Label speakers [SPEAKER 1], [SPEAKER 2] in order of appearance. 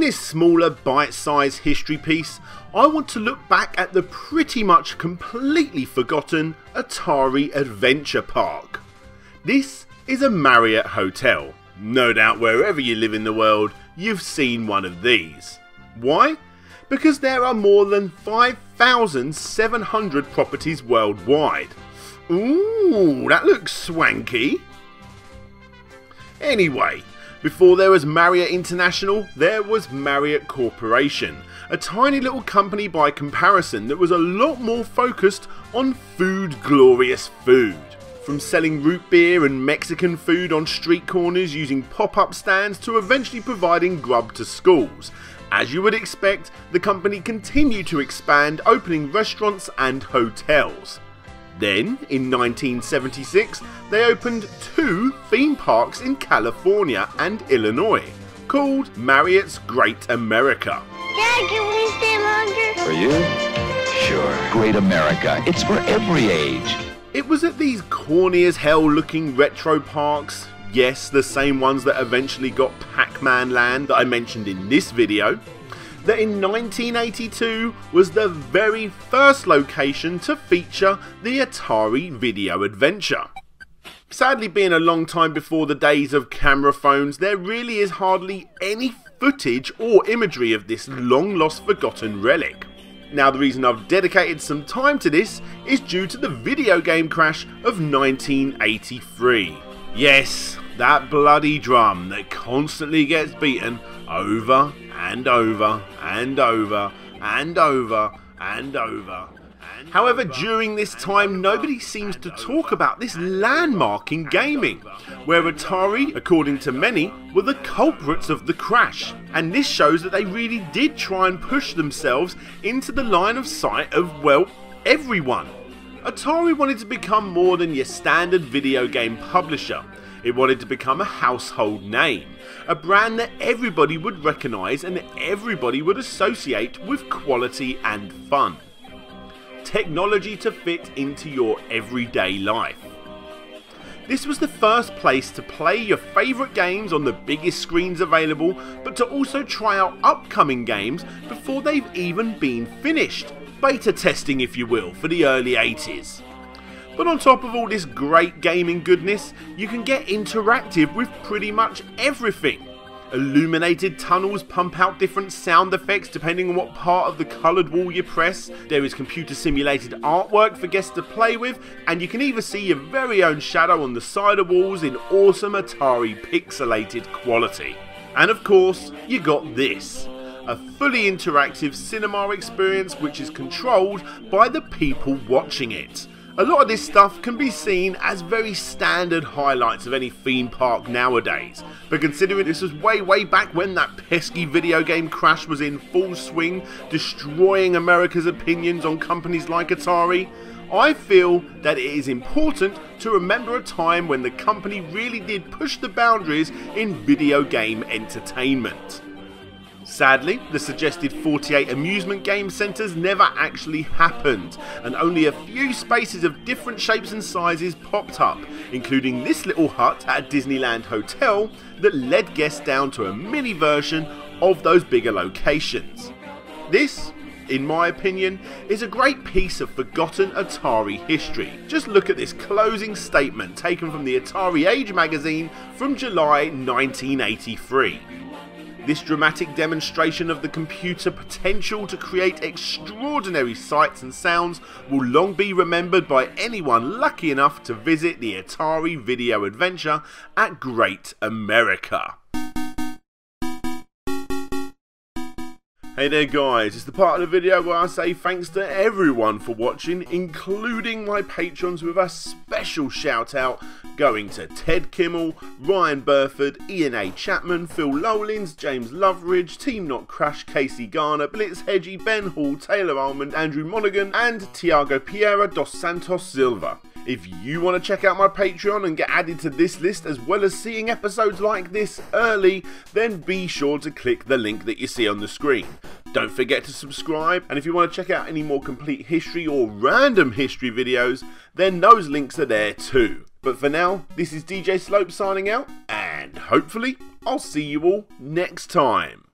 [SPEAKER 1] this smaller bite-sized history piece, I want to look back at the pretty much completely forgotten Atari Adventure Park. This is a Marriott hotel. No doubt wherever you live in the world, you've seen one of these. Why? Because there are more than 5,700 properties worldwide. Ooh, that looks swanky. Anyway, before there was Marriott International, there was Marriott Corporation, a tiny little company by comparison that was a lot more focused on food, glorious food. From selling root beer and Mexican food on street corners using pop-up stands to eventually providing grub to schools. As you would expect, the company continued to expand, opening restaurants and hotels. Then, in 1976, they opened 2 theme parks in California and Illinois, called Marriott's Great America.
[SPEAKER 2] Dad, can we stay longer?
[SPEAKER 3] For you? Sure. Great America. It's for every age.
[SPEAKER 1] It was at these corny as hell looking retro parks, yes, the same ones that eventually got Pac-Man Land that I mentioned in this video, that in 1982 was the very first location to feature the Atari Video Adventure. Sadly, being a long time before the days of camera phones, there really is hardly any footage or imagery of this long lost forgotten relic. Now, the reason I've dedicated some time to this is due to the video game crash of 1983. Yes, that bloody drum that constantly gets beaten over and over and over and over and over. However, during this time, nobody seems to talk about this landmark in gaming, where Atari, according to many, were the culprits of the crash. And this shows that they really did try and push themselves into the line of sight of, well, everyone. Atari wanted to become more than your standard video game publisher. It wanted to become a household name, a brand that everybody would recognise and everybody would associate with quality and fun. Technology to fit into your everyday life. This was the first place to play your favourite games on the biggest screens available, but to also try out upcoming games before they've even been finished. Beta testing, if you will, for the early 80s. But on top of all this great gaming goodness, you can get interactive with pretty much everything. Illuminated tunnels pump out different sound effects depending on what part of the coloured wall you press. There is computer simulated artwork for guests to play with, and you can even see your very own shadow on the side of walls in awesome Atari pixelated quality. And of course, you got this. A fully interactive cinema experience which is controlled by the people watching it. A lot of this stuff can be seen as very standard highlights of any theme park nowadays, but considering this was way back when that pesky video game crash was in full swing, destroying America's opinions on companies like Atari, I feel that it is important to remember a time when the company really did push the boundaries in video game entertainment. Sadly, the suggested 48 amusement game centres never actually happened, and only a few spaces of different shapes and sizes popped up, including this little hut at a Disneyland hotel that led guests down to a mini version of those bigger locations. This, in my opinion, is a great piece of forgotten Atari history. Just look at this closing statement taken from the Atari Age magazine from July 1983. This dramatic demonstration of the computer potential to create extraordinary sights and sounds will long be remembered by anyone lucky enough to visit the Atari Video Adventure at Great America. Hey there guys, it's the part of the video where I say thanks to everyone for watching, including my patrons, with a special shout out going to Ted Kimmel, Ryan Burford, Ian A. Chapman, Phil Lowlins, James Loveridge, Team Not Crash, Casey Garner, Blitz Hedgie, Ben Hall, Taylor Almond, Andrew Monaghan and Tiago Piera dos Santos Silva. If you want to check out my Patreon and get added to this list as well as seeing episodes like this early, then be sure to click the link that you see on the screen. Don't forget to subscribe, and if you want to check out any more complete history or random history videos, then those links are there too. But for now, this is DJ Slope signing out, and hopefully I'll see you all next time.